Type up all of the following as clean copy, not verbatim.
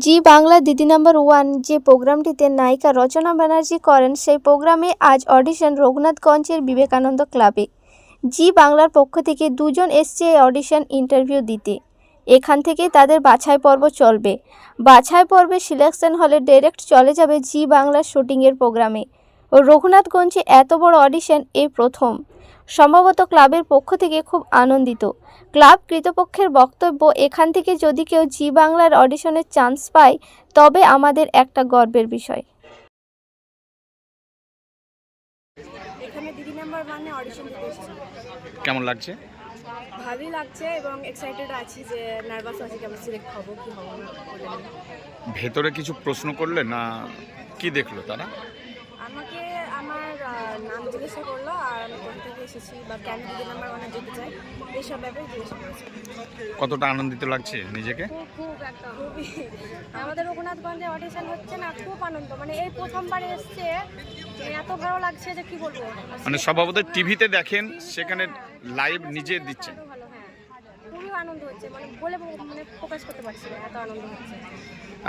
জি বাংলা দিদি number one যে প্রোগ্রামটিতে নায়িকা রচনা ব্যানার্জি করেন সেই প্রোগ্রামে আজ অডিশন রঘুনাথগঞ্জের বিবেকানন্দ ক্লাবে। জি বাংলার পক্ষ থেকে দুজন এসছে এই অডিশন ইন্টারভিউ দিতে। এখান থেকেই তাদের বাছাই পর্ব চলবে। বাছাই পর্বে সিলেকশন হলে ডাইরেক্ট চলে যাবে জি বাংলার শুটিংয়ের প্রোগ্রামে। ও রঘুনাথগঞ্জে এত বড় অডিশন এই প্রথম। সম্ভবত ক্লাবের পক্ষ থেকে খুব আনন্দিত। ক্লাব কর্তৃপক্ষের বক্তব্য, এখান থেকে যদি কেউ জি বাংলার অডিশনের চান্স পায় তবে আমাদের একটা গর্বের বিষয়। এখানে দিদি নাম্বার ওয়ানে অডিশন দিতে এসেছি। কেমন লাগছে? ভালোই লাগছে এবং এক্সাইটেড আছি, যে নার্ভাস আছি কেমন সিলেক্ট হবো কি হবো না। ভেতরে কিছু প্রশ্ন করলে না, কি দেখলো তারা? আমাকে আমার নাম জিজ্ঞাসা করলো আর আমি কোথা থেকে এসেছি বা কেন দিদি নাম্বার ওয়ানে যেতে চাই এইসব ব্যাপারে জিজ্ঞাসা করেছি। কতটা আনন্দিত লাগছে নিজেকে? খুবই আমাদের রঘুনাথগঞ্জে অডিশন হচ্ছে না, খুব আনন্দ, মানে এই প্রথমবার এসছে, এত ভালো লাগছে যে কি বলবো। মানে স্বভাবত টিভিতে দেখেন, সেখানে লাইভ নিজে দিচ্ছেন। ভালো, হ্যাঁ খুবই আনন্দ হচ্ছে, মানে বলে মানে প্রকাশ করতে পারছি না, এত আনন্দ হচ্ছে।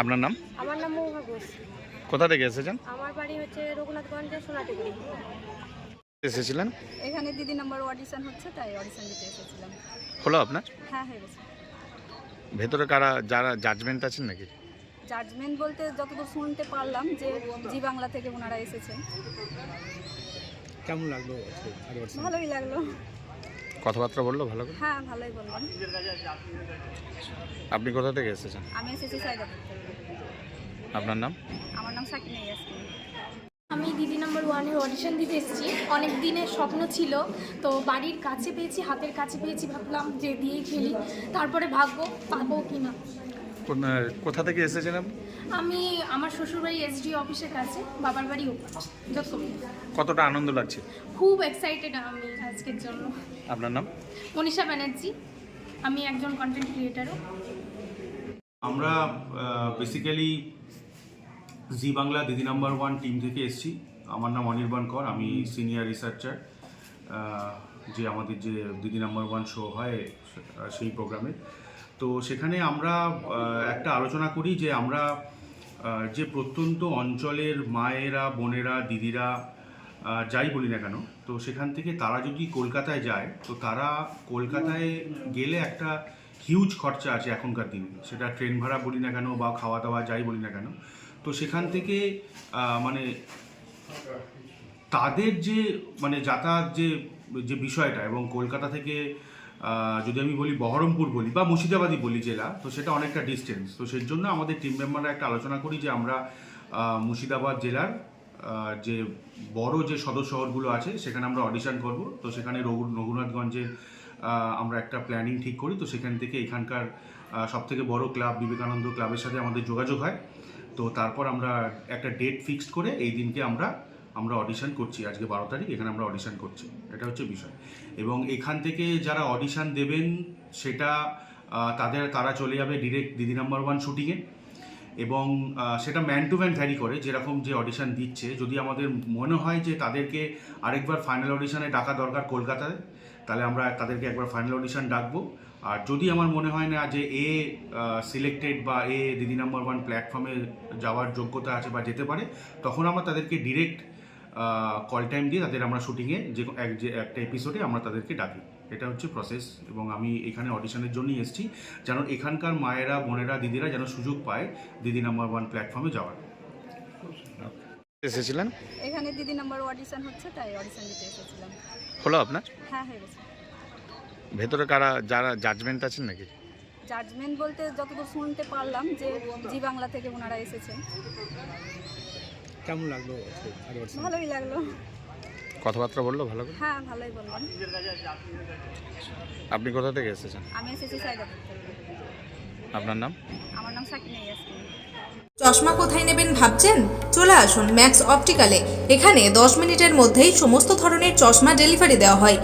আপনার নাম? আমার নাম মৌহা ঘোষ। কোথা থেকে এসেছেন? আমার বাড়ি হচ্ছে রঘুনাথগঞ্জের সোনাটিগুড়ি। এসেছিলেন? এখানে দিদি নাম্বার অডিশন হচ্ছে, তাই অডিশন দিতে এসেছিলাম। হলো আপনার? হ্যাঁ হয়ে গেছে। ভেতরে কারা যারা জাজমেন্ট আছেন নাকি? জাজমেন্ট বলতে যতদূর শুনতে পারলাম যে জি বাংলা থেকে ওনারা এসেছেন। কেমন লাগলো? ভালোই লাগলো। কথাবার্তা বললো ভালো করে? হ্যাঁ ভালোই বললাম। আপনি কোথা থেকে এসেছেন? আমি এসেছি সাইদাপুর থেকে। আপনার নাম? আমার নাম সাকিনা ইয়াসমিন। আমি দিদি নাম্বার ওয়ানের অডিশন দিতে এসেছি। অনেক দিনের স্বপ্ন ছিল, তো বাড়ির কাছে পেয়েছি, হাতের কাছে পেয়েছি, ভাবলাম যে দিয়েই খেলি, তারপরে ভাগ্য পাবো কি না। কোথা থেকে এসেছেন আপনি? আমি আমার শ্বশুরবাড়ি এসডি অফিসের কাছে, বাবার বাড়ি যতক্ষণ। কতটা আনন্দ লাগছে? খুব এক্সাইটেড আমি আজকের জন্য। আপনার নাম? মনীষা ব্যানার্জি, আমি একজন কন্টেন্ট ক্রিয়েটারও। আমরা বেসিক্যালি জি বাংলা দিদি নাম্বার ওয়ান টিম থেকে এসেছি। আমার নাম অনির্বাণ কর, আমি সিনিয়র রিসার্চার, যে আমাদের যে দিদি নাম্বার ওয়ান শো হয় সেই প্রোগ্রামে। তো সেখানে আমরা একটা আলোচনা করি যে আমরা যে প্রত্যন্ত অঞ্চলের মায়েরা, বোনেরা, দিদিরা যাই বলি না কেন, তো সেখান থেকে তারা যদি কলকাতায় যায়, তো তারা কলকাতায় গেলে একটা হিউজ খরচা আছে এখনকার দিনে, সেটা ট্রেন ভাড়া বলি না কেন বা খাওয়া দাওয়া যাই বলি না কেন। তো সেখান থেকে মানে তাদের যে মানে যাতায়াত যে বিষয়টা, এবং কলকাতা থেকে যদি আমি বলি বহরমপুর বলি বা মুর্শিদাবাদই বলি জেলা, তো সেটা অনেকটা ডিস্টেন্স। তো সেই জন্য আমাদের টিম মেম্বাররা একটা আলোচনা করি যে আমরা মুর্শিদাবাদ জেলার যে বড় যে সদর শহরগুলো আছে সেখানে আমরা অডিশন করব। তো সেখানে রঘুনাথগঞ্জের আমরা একটা প্ল্যানিং ঠিক করি। তো সেখান থেকে এখানকার সবথেকে বড় ক্লাব বিবেকানন্দ ক্লাবের সাথে আমাদের যোগাযোগ হয়। তো তারপর আমরা একটা ডেট ফিক্সড করে এই দিনকে আমরা অডিশন করছি। আজকে 12 তারিখ, এখানে আমরা অডিশন করছি, এটা হচ্ছে বিষয়। এবং এখান থেকে যারা অডিশন দেবেন সেটা তারা চলে যাবে ডিরেক্ট দিদি নাম্বার ওয়ান শুটিংয়ে, এবং সেটা ম্যান টু ম্যান ভ্যারি করে, যেরকম যে অডিশন দিচ্ছে। যদি আমাদের মনে হয় যে তাদেরকে আরেকবার ফাইনাল অডিশনে ডাকা দরকার কলকাতায়, তাহলে আমরা তাদেরকে একবার ফাইনাল অডিশন ডাকবো। আর যদি আমার মনে হয় না যে এ সিলেক্টেড বা এ দিদি নাম্বার ওয়ান প্ল্যাটফর্মে যাওয়ার যোগ্যতা আছে বা যেতে পারে, তখন আমরা তাদেরকে ডিরেক্ট কল টাইম দিয়ে তাদের আমরা শুটিংয়ে যে একটা এপিসোডে আমরা তাদেরকে ডাকি। এটা হচ্ছে প্রসেস। এবং আমি এখানে অডিশনের জন্যই এসেছি, যেন এখানকার মায়েরা, বোনেরা, দিদিরা যেন সুযোগ পায় দিদি নাম্বার ওয়ান প্ল্যাটফর্মে যাওয়ার। এসেছিলেন? এখানে দিদি নাম্বার অডিশন হচ্ছে, তাই অডিশন দিতে এসেছিলাম। হলো আপনার? হ্যাঁ হয়ে গেছে। ভেতরে কারা যারা জাজমেন্ট আছেন নাকি? জাজমেন্ট বলতে যতদূর শুনতে পারলাম যে জি বাংলা থেকে ওনারা এসেছেন। কেমন লাগলো? ভালোই লাগলো। কথাবার্তা বললো ভালো করে? হ্যাঁ ভালোই বললাম। আপনি কোথা থেকে এসেছেন? আমি এসেছি সাইদাপুর থেকে। আপনার নাম? আমার নাম সাকিনা ইয়াসমিন। চশমা কোথায় নেবেন ভাবছেন? চলে আসুন ম্যাক্স অপটিক্যালে। এখানে 10 মিনিটের মধ্যেই সমস্ত ধরনের চশমা ডেলিভারি দেওয়া হয়।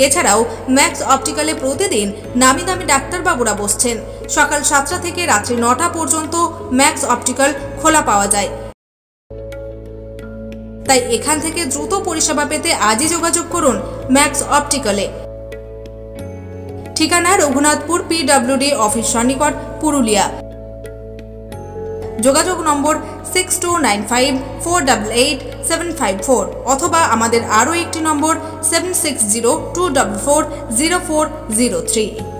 এছাড়াও ম্যাক্স অপটিক্যালে প্রতিদিন নামি দামি ডাক্তারবাবুরা বসছেন। সকাল 7টা থেকে রাত্রি 9টা পর্যন্ত ম্যাক্স অপটিক্যাল খোলা পাওয়া যায়। তাই এখান থেকে দ্রুত পরিষেবা পেতে আজই যোগাযোগ করুন ম্যাক্স অপটিক্যালে। ঠিকানা রঘুনাথপুর PWD অফিস সন্নিকট, পুরুলিয়া। যোগাযোগ নম্বর 6295488754 অথবা আমাদের আরও একটি নম্বর 7602440403।